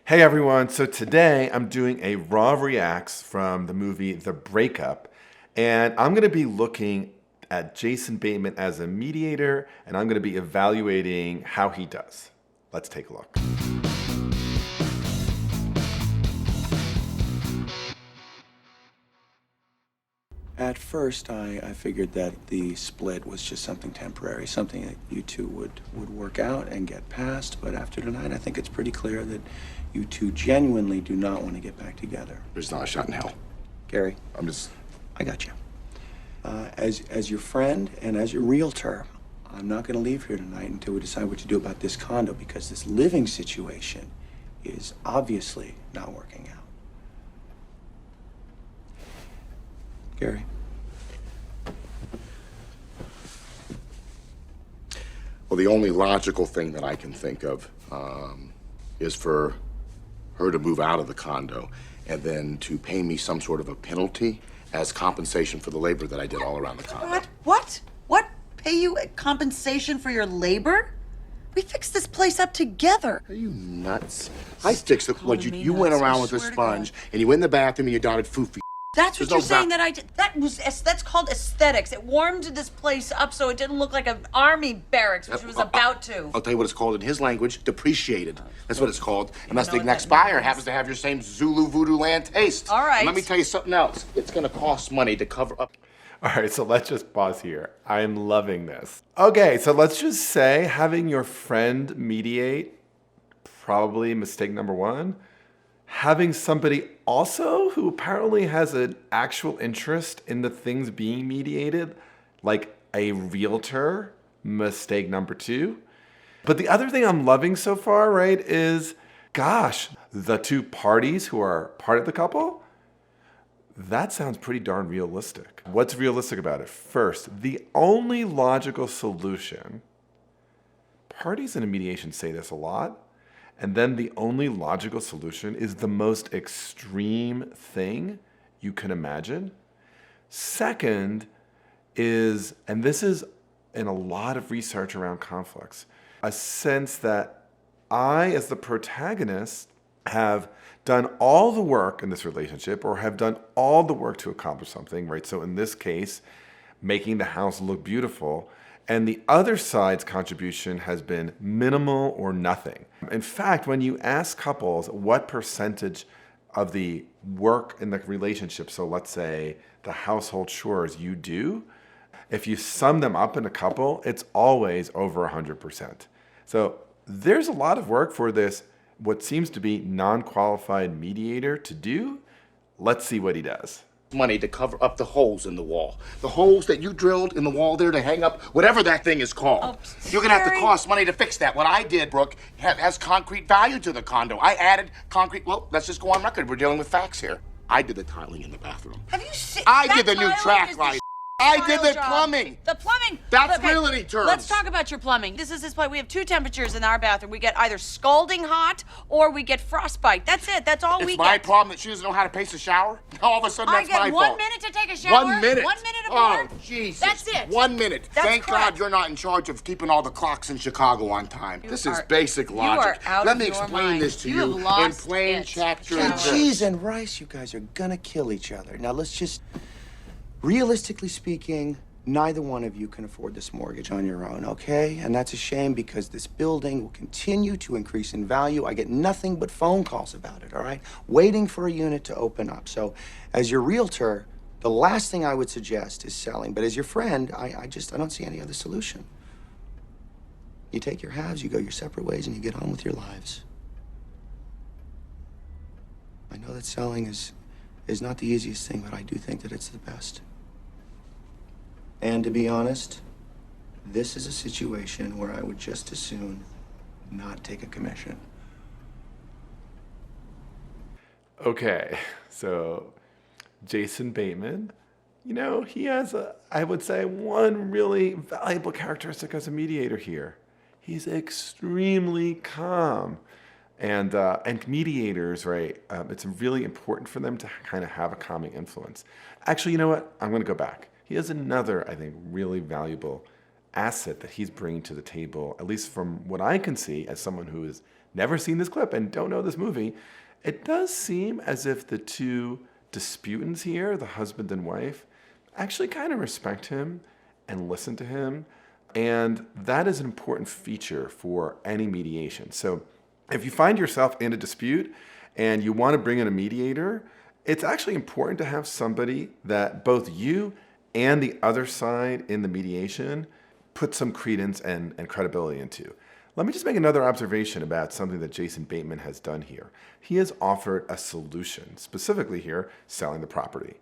Hey everyone, so today I'm doing a raw reacts from the movie The Breakup, and I'm going to be looking at Jason Bateman as a mediator, and I'm going to be evaluating how he does. Let's take a look. At first, I figured that the split was just something temporary, something that you two would work out and get past. But after tonight, I think it's pretty clear that you two genuinely do not want to get back together. There's not a shot in hell. Gary, I got you. As your friend and as your realtor, I'm not going to leave here tonight until we decide what to do about this condo, because this living situation is obviously not working out. Gary. Well, the only logical thing that I can think of is for her to move out of the condo and then to pay me some sort of a penalty as compensation for the labor that I did all around the condo. What? Pay you a compensation for your labor? We fixed this place up together. Are you nuts? I fixed it. What, you went around with a sponge and you went in the bathroom and you dotted foofy. That's what you're saying that I did. That's called aesthetics. It warmed this place up so it didn't look like an army barracks, which was about to. I'll tell you what it's called in his language, depreciated. That's what it's called. Unless the next buyer happens to have your same Zulu voodoo land taste. All right. And let me tell you something else. It's gonna cost money to cover up. All right, so let's just pause here. I'm loving this. Okay, so let's just say having your friend mediate, probably mistake number one. Having somebody also who apparently has an actual interest in the things being mediated, like a realtor, mistake number two. But the other thing I'm loving so far, right, is, gosh, the two parties who are part of the couple, that sounds pretty darn realistic. What's realistic about it? First, the only logical solution, parties in a mediation say this a lot, and then the only logical solution is the most extreme thing you can imagine. Second is, and this is in a lot of research around conflicts, a sense that I, as the protagonist, have done all the work in this relationship or have done all the work to accomplish something, right? So in this case, making the house look beautiful, and the other side's contribution has been minimal or nothing. In fact, when you ask couples what percentage of the work in the relationship, so let's say the household chores you do, if you sum them up in a couple, it's always over 100%. So there's a lot of work for this, what seems to be non-qualified mediator to do. Let's see what he does. Money to cover up the holes in the wall. The holes that you drilled in the wall there to hang up whatever that thing is called. You're gonna have to cost money to fix that. What I did, Brooke, has concrete value to the condo. I added concrete. Well, let's just go on record. We're dealing with facts here. I did the tiling in the bathroom. Have you seen? I did the new track light. I did the plumbing. The plumbing. That's realty terms. Let's talk about your plumbing. This is his place. We have two temperatures in our bathroom. We get either scalding hot or we get frostbite. That's it. That's all we get. It's my problem that she doesn't know how to pace a shower. Now all of a sudden that's my fault. I get 1 minute to take a shower. 1 minute. 1 minute apart. Oh, Jesus. That's it. 1 minute. That's Thank correct. God you're not in charge of keeping all the clocks in Chicago on time. This is basic you logic. are out Let of me your explain mind. this to You have you in lost plain it. chapter Shower. and verse. Cheese and rice, you guys are gonna kill each other. Now let's just, realistically speaking, neither one of you can afford this mortgage on your own, okay? And that's a shame because this building will continue to increase in value. I get nothing but phone calls about it, all right? Waiting for a unit to open up. So as your realtor, the last thing I would suggest is selling. But as your friend, I don't see any other solution. You take your halves, you go your separate ways, and you get on with your lives. I know that selling is not the easiest thing, but I do think that it's the best. And to be honest, this is a situation where I would just as soon not take a commission. Okay, so Jason Bateman, you know, he has, I would say, one really valuable characteristic as a mediator here. He's extremely calm. And mediators, right, it's really important for them to kind of have a calming influence. Actually, you know what? I'm going to go back. He has another, I think, really valuable asset that he's bringing to the table, at least from what I can see as someone who is never seen this clip and don't know this movie, it does seem as if the two disputants here, the husband and wife, actually kind of respect him and listen to him. And that is an important feature for any mediation. So if you find yourself in a dispute and you want to bring in a mediator, it's actually important to have somebody that both you and the other side in the mediation put some credence and credibility into. Let me just make another observation about something that Jason Bateman has done here. He has offered a solution, specifically here, selling the property.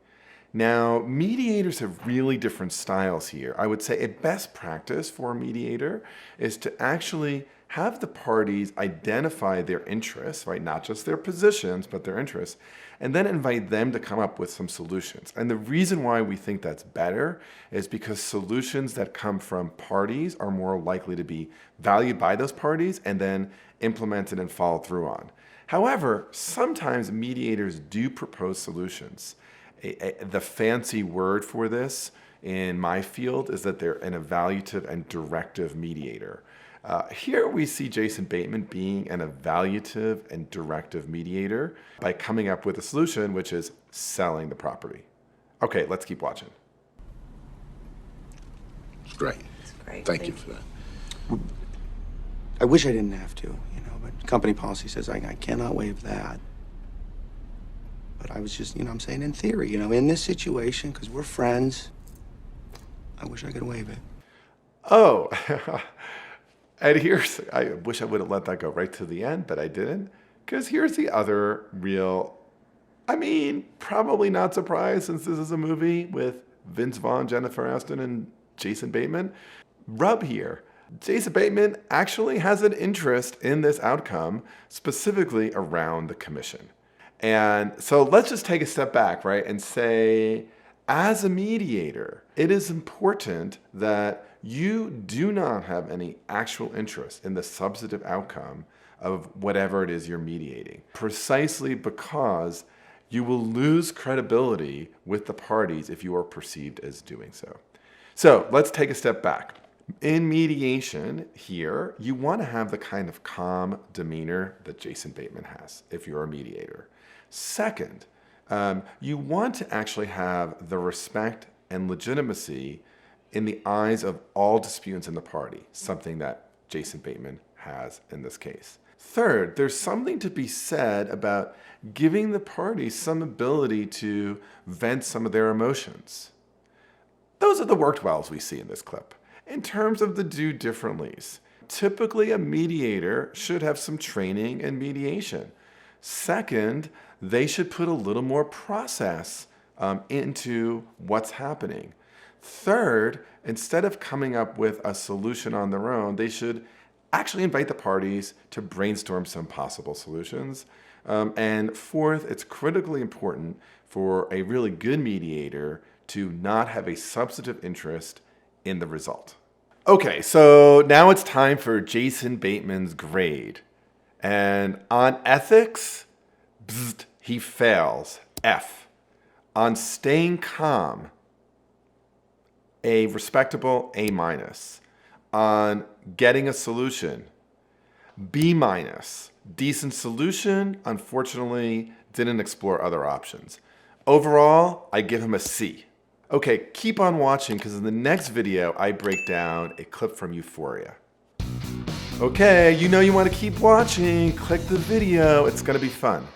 Now, mediators have really different styles here. I would say a best practice for a mediator is to actually have the parties identify their interests, right? Not just their positions, but their interests, and then invite them to come up with some solutions. And the reason why we think that's better is because solutions that come from parties are more likely to be valued by those parties and then implemented and followed through on. However, sometimes mediators do propose solutions. The fancy word for this in my field is that they're an evaluative and directive mediator. Here we see Jason Bateman being an evaluative and directive mediator by coming up with a solution, which is selling the property. Okay, let's keep watching. It's great. It's great. Thank you for that. I wish I didn't have to, but company policy says I cannot waive that. But I was just, I'm saying in theory, in this situation, because we're friends, I wish I could waive it. Oh, and I wish I would have let that go right to the end, but I didn't. Because here's the other real, probably not surprised since this is a movie with Vince Vaughn, Jennifer Aniston, and Jason Bateman. Rub here. Jason Bateman actually has an interest in this outcome, specifically around the commission. And so let's just take a step back, right, and say, as a mediator, it is important that you do not have any actual interest in the substantive outcome of whatever it is you're mediating, precisely because you will lose credibility with the parties if you are perceived as doing so. So let's take a step back. In mediation here, you want to have the kind of calm demeanor that Jason Bateman has if you're a mediator. Second, you want to actually have the respect and legitimacy in the eyes of all disputants in the party, something that Jason Bateman has in this case. Third, there's something to be said about giving the parties some ability to vent some of their emotions. Those are the worked wells we see in this clip. In terms of the do differentlys, typically a mediator should have some training in mediation. Second, they should put a little more process into what's happening. Third, instead of coming up with a solution on their own, they should actually invite the parties to brainstorm some possible solutions. And fourth, it's critically important for a really good mediator to not have a substantive interest in the result. Okay, so now it's time for Jason Bateman's grade. And on ethics, he fails, F. On staying calm, a respectable A-. On getting a solution, B-. Decent solution, unfortunately, didn't explore other options. Overall, I give him a C. Okay, keep on watching because in the next video, I break down a clip from Euphoria. Okay, you want to keep watching. Click the video. It's going to be fun.